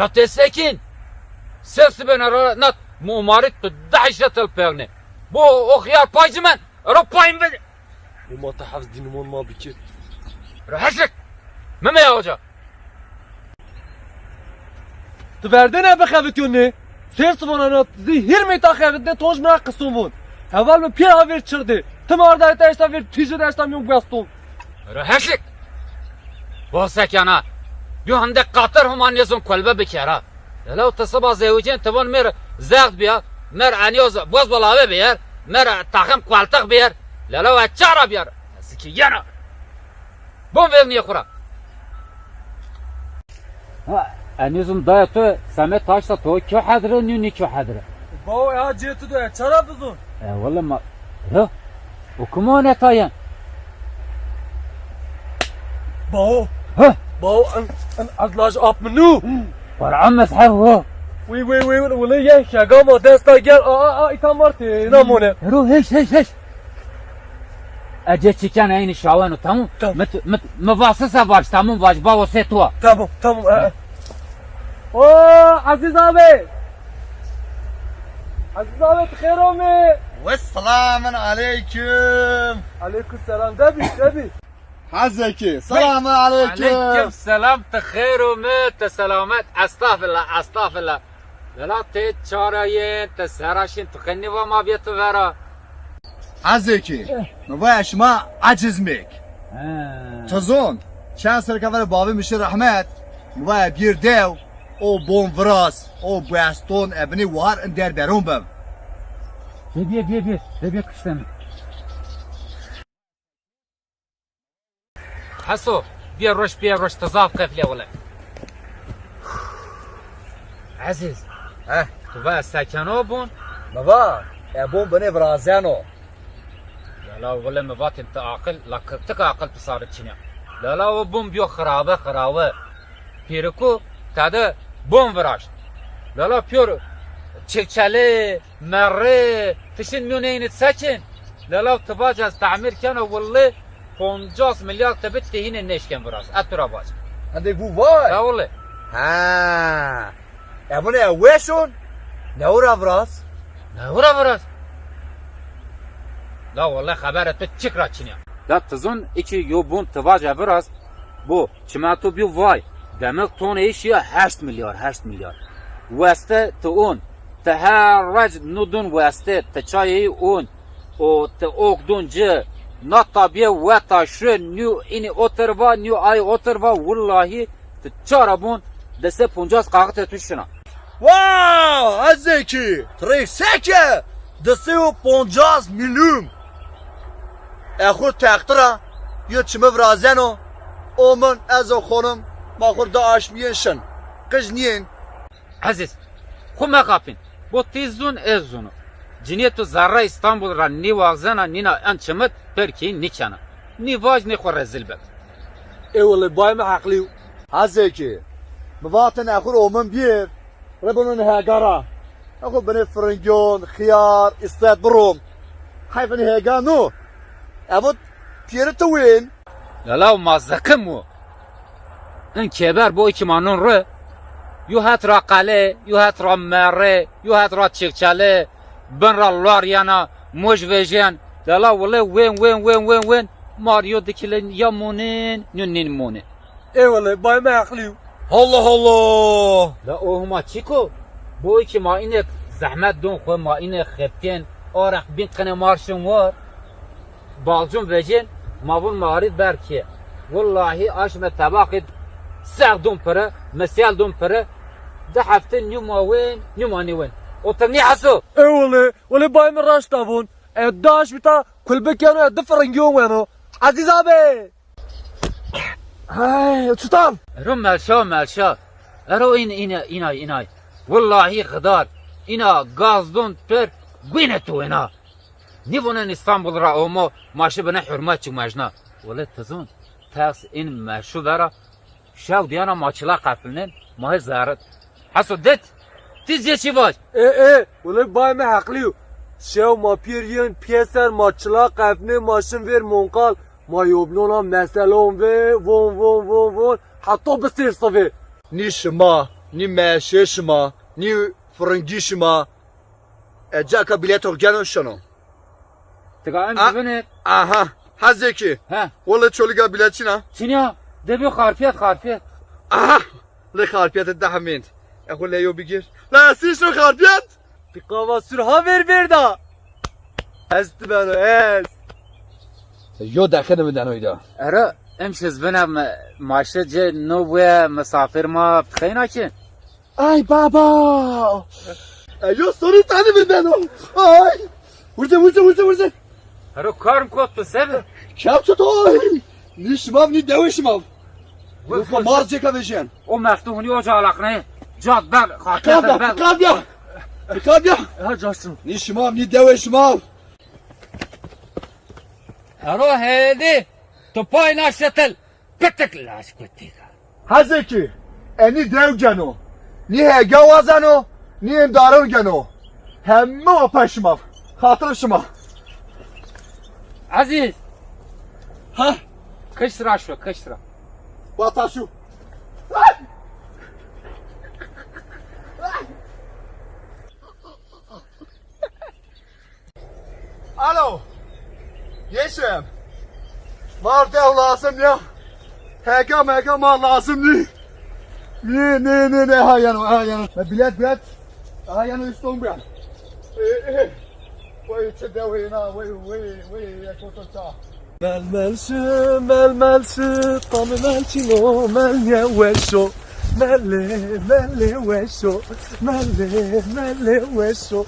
لا تسكين سلس بين نات ممارد دعشة البيرني بو أخيار بايزمان رو باين بدي وما تحفظ دينمون ما بكت رحشك ما يا hoca Tu verdene be xevitiyonu. Ser sıvanana zihir mi ta xevitte toj mra qısumun. Heval mi pir haver çırdı. Tım arda ete işte ver tüjü de işte yok bastım. رحشك بوسك أنا يو عندك قاطر هم عن يزون كلبة بكرة لو تصبح زوجين تبون مر زاغد بيا مر عنيوز بوز بلاوي بير مر تاخم قالتق بير لو اتشارة بير سكي يانا بون فيلني يخورا عنيوزم دايتو سمت تاشتا تو كيو حدره نيوني كيو حدره Bao ya ciheti de çara buzun. والله ما لا وكمان يتاين Bao. ها Bao an azlaj ap menu. فرعون مسحه وي ولا ye şagama desta gel aa itam var te namone. رو هيش اجي كان عيني شاوانو تمام تمام. مت مفاصصة باش تمام باش باو سيتوا Tamam. Oo Aziz abi. Aziz abi bixeyr mi? والسلام عليكم Aleykümselam tabi. حزكي سلام عليكم عليكم سلام تخير ومت سلامات استغفر الله لا تشارين تسراشين تخني وما بيتو ورا حزكي مباش ما عجزمك تزون چند سر کول بابی میشه رحمت مبایا بیر دیو او بون فراس او باستون ابني وار اندر برون بم بيه كشتم حسو بيه روش تزاف قفلة ولا عزيز اه تو بقى ساكنو بون مبا ابون بني فرازانو لا ولا مبات انت عاقل لا تك عاقل بصار تشنيا لا وبون بيو خرابه بيركو تاده بون فراش لا بيور تشكشالي مري تشن ميونين تسكن لا تباج از تعمير كان والله 50 مليار تبت هنا النشكن براس اتراباج عندك بو واي لا والله ها ابوني اوشون نورا فراس ورا براس لا والله خبرت تشكرا تشنيا لا تظن ايشي يوبون تباج براس بو چماتو بيو واي demek ton iş ya 8 milyar واسطه تون تهرج ندون واسطه تچای اون او ت اوکدون ج نطابيه واتاشر نيو اني اوتروا نيو اي اوتروا والله تچاربون دسه 50 قاقت توشنا واو حزكي تري سكه دسيو 50 مليون اخو تقطرا يو چمه فرازانو اومن از خونم ما خور داش ميشن قجنين عزيز خو ما قافين بو تيزون ازونو جنيتو زارا اسطنبول را نيواغزانا نينا انچمت تركي نيچانا نيواج نخو رزل بك E vallahi bayım haklı. حزكي مواطن اخور اومن بير ربنون هاجرا اخو بني فرنجون خيار استاد بروم حيفن هاجانو ابو بيرتو وين لا ما زكمو ان كبر بو iki manun re يو هات را قاله يو هات را مره يو هات را تشكچاله بن را لاريانا موج وجن لا والله وين ماريو دكيلن يامونين نونين مونه E vallahi bayım haklı. الله الله لا او هما تشيكو بو iki ما inek zahmet don خو ما inek خبتين اورق بين قنه مارشن var بالجون وجن مابون ماريد بركي والله اش متباقد ساق دون برا مسيال دون برا ده هفته نيوما وين وطني حسو E vallahi bayım raş davun. Daş bita kulbek yanı different weno. Aziz abi. Hay tutam. رو ملشا رو اینای والله خدار اینا گازدون پر گوینه تو اینا نیونن استانبول را اومو ماشی بنا حرمت چو مجنا ولی تزون تاکس این مشو برا شاو دیانا ماچلا قفلنن ماه زارت حسو دت تیز چی باش Vallahi bayım haklı. Şev ma piriyen piyeser maçla qafne maşın ver monkal ma yobnona meselon ve von hatta besir savi. نيش ما نی مشه شما نی فرنگی شما جاکا بلیت گنو شنو تقایم آ. ببینید aha hazeki ها ولی چولیگا بلیت چینا چینیا دبی خارپیت aha لی خارپیت دهمید اخو لیو بگیر لا سیشو خارپیت Bir kavasur haber ver da. Est bana est. یو داخل بدن oyda اره امشز بنام ماشت جه نو بوی مسافر ما بخینا که ay baba yo soru tane birden o ay vursa اره کارم کت بسه Kjapset oy! Ni shmav ni dewe shmav. Vufka marje ka vejen. او مفتوحونی او جالق نه جاد بل خارپیت بل Kabya. Ha Justin. Ni shmav ni dewe shmav. اره هیدی تو پای ناشتل پتک لاش کتی Hazeki. Eni dev geno. Ni hege wazano. Ni endarun geno. Hemme o peşmav. Hatır shmav. عزیز Ha? کشرا شو کشرا Batashu. Alo. Yeşim. Var dev lazım ya. Hega mega mal lazım ni. Ne hayanı. Bilet. Hayanı üstün bilet. Vay çede na vay yakota. Melmelsi, tamı melçino, melye weşo. Melle weşo, melle weşo.